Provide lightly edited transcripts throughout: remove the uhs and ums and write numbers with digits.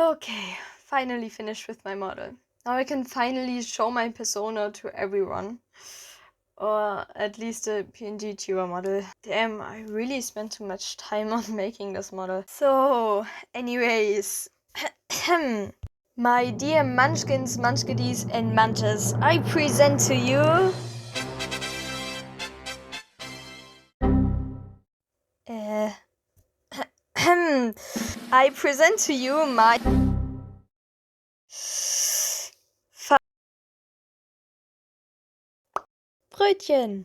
Okay, finally finished with my model. Now I can finally show my persona to everyone. Or at least the Pngtuber model. Damn, I really spent too much time on making this model. So, anyways. My dear Munchkins, Munchkiddies and Munches, I present to you... I present to you my... Brötchen.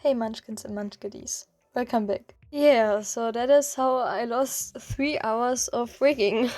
Hey Munchkins and Munchkiddies, welcome back. Yeah, so that is how I lost 3 hours of rigging.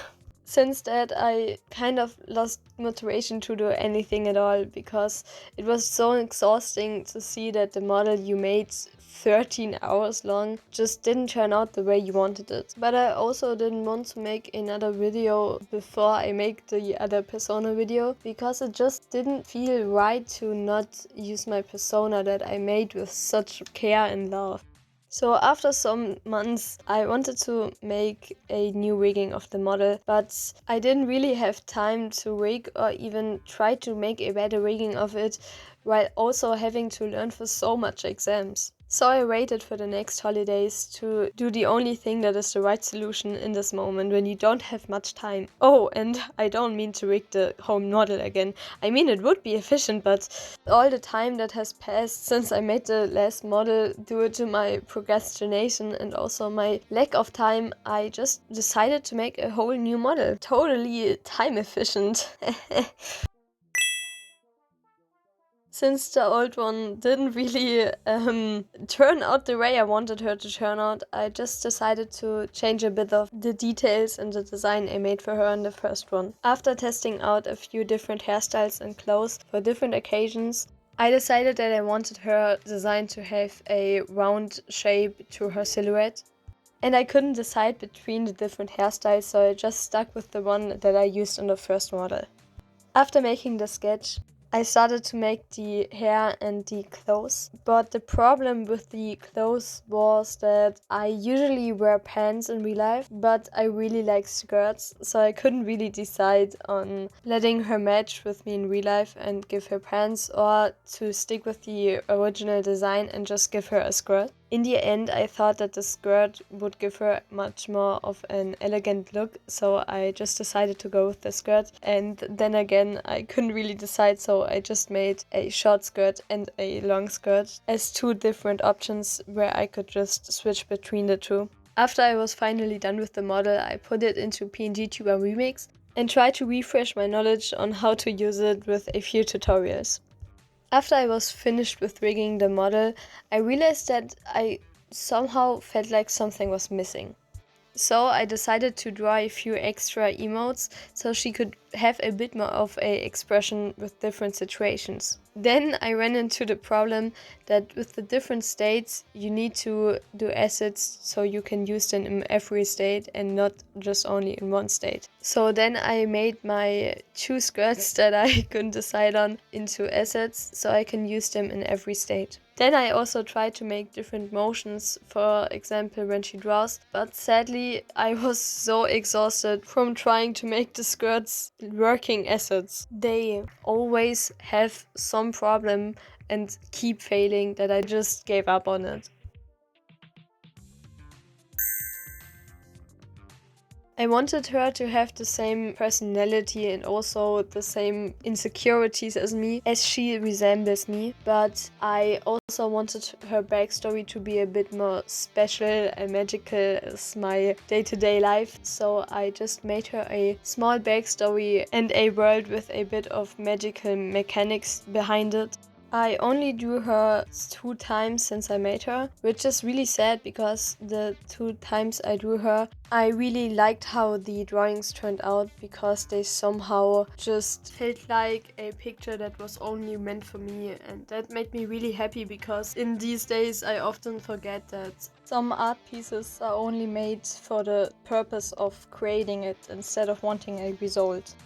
Since that, I kind of lost motivation to do anything at all because it was so exhausting to see that the model you made 13 hours long just didn't turn out the way you wanted it. But I also didn't want to make another video before I make the other persona video because it just didn't feel right to not use my persona that I made with such care and love. So after some months, I wanted to make a new rigging of the model, but I didn't really have time to rig or even try to make a better rigging of it while also having to learn for so much exams. So I waited for the next holidays to do the only thing that is the right solution in this moment when you don't have much time. Oh, and I don't mean to rig the home model again. I mean it would be efficient, but all the time that has passed since I made the last model due to my procrastination and also my lack of time, I just decided to make a whole new model. Totally time efficient. Since the old one didn't really turn out the way I wanted her to turn out, I just decided to change a bit of the details in the design I made for her in the first one. After testing out a few different hairstyles and clothes for different occasions, I decided that I wanted her design to have a round shape to her silhouette. And I couldn't decide between the different hairstyles, so I just stuck with the one that I used on the first model. After making the sketch, I started to make the hair and the clothes, but the problem with the clothes was that I usually wear pants in real life, but I really like skirts, so I couldn't really decide on letting her match with me in real life and give her pants, or to stick with the original design and just give her a skirt. In the end, I thought that the skirt would give her much more of an elegant look, so I just decided to go with the skirt. And then again, I couldn't really decide, so I just made a short skirt and a long skirt as two different options where I could just switch between the two. After I was finally done with the model, I put it into Pngtuber Remix and tried to refresh my knowledge on how to use it with a few tutorials. After I was finished with rigging the model, I realized that I somehow felt like something was missing. So I decided to draw a few extra emotes so she could have a bit more of a expression with different situations. Then I ran into the problem that with the different states you need to do assets so you can use them in every state and not just only in one state. So then I made my 2 skirts that I couldn't decide on into assets so I can use them in every state. Then I also tried to make different motions, for example when she draws, but sadly I was so exhausted from trying to make the skirts working assets. They always have some problem and keep failing that I just gave up on it. I wanted her to have the same personality and also the same insecurities as me, as she resembles me, but I also wanted her backstory to be a bit more special and magical as my day-to-day life, so I just made her a small backstory and a world with a bit of magical mechanics behind it. I only drew her 2 times since I made her, which is really sad because the 2 times I drew her, I really liked how the drawings turned out because they somehow just felt like a picture that was only meant for me, and that made me really happy because in these days I often forget that some art pieces are only made for the purpose of creating it instead of wanting a result.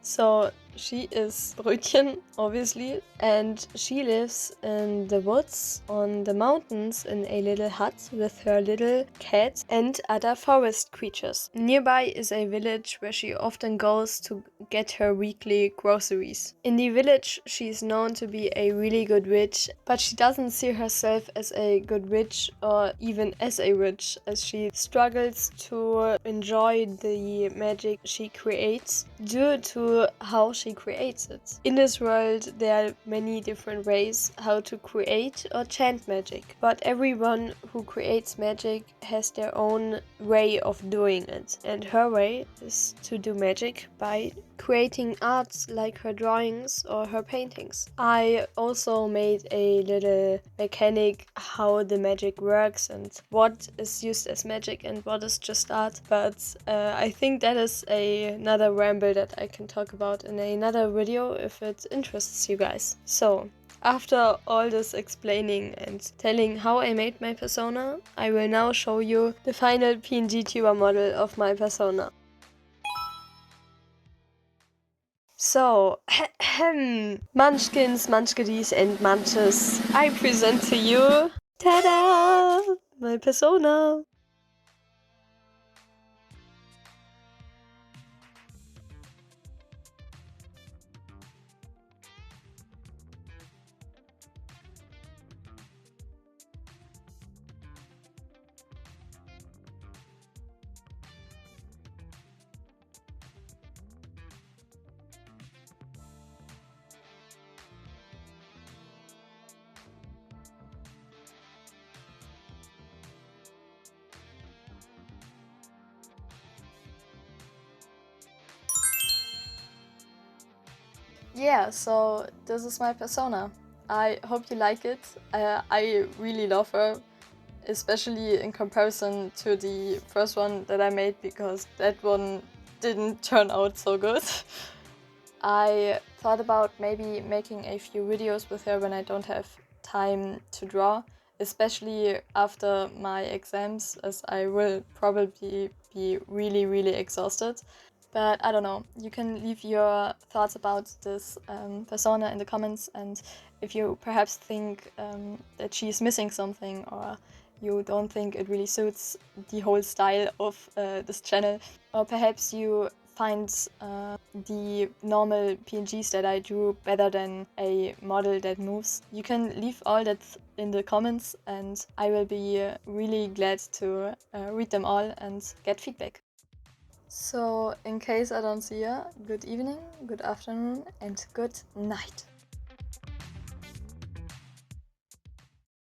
So she is Brötchen, obviously, and she lives in the woods on the mountains in a little hut with her little cat and other forest creatures. Nearby is a village where she often goes to get her weekly groceries. In the village, she is known to be a really good witch, but she doesn't see herself as a good witch or even as a witch, as she struggles to enjoy the magic she creates due to how she creates it. In this world, there are many different ways how to create or chant magic, but everyone who creates magic has their own way of doing it, and her way is to do magic by creating arts like her drawings or her paintings. I also made a little mechanic how the magic works and what is used as magic and what is just art, but I think that is another ramble that I can talk about in another video if it interests you guys. So, after all this explaining and telling how I made my persona, I will now show you the final Pngtuber model of my persona. So, Munchkins, Munchkiddies and Munches, I present to you, ta-da, my persona. Yeah, so this is my persona. I hope you like it. I really love her, especially in comparison to the first one that I made, because that one didn't turn out so good. I thought about maybe making a few videos with her when I don't have time to draw, especially after my exams, as I will probably be really exhausted. But I don't know, you can leave your thoughts about this persona in the comments, and if you perhaps think that she's missing something, or you don't think it really suits the whole style of this channel, or perhaps you find the normal PNGs that I drew better than a model that moves, you can leave all that in the comments, and I will be really glad to read them all and get feedback. So, in case I don't see you, good evening, good afternoon, and good night.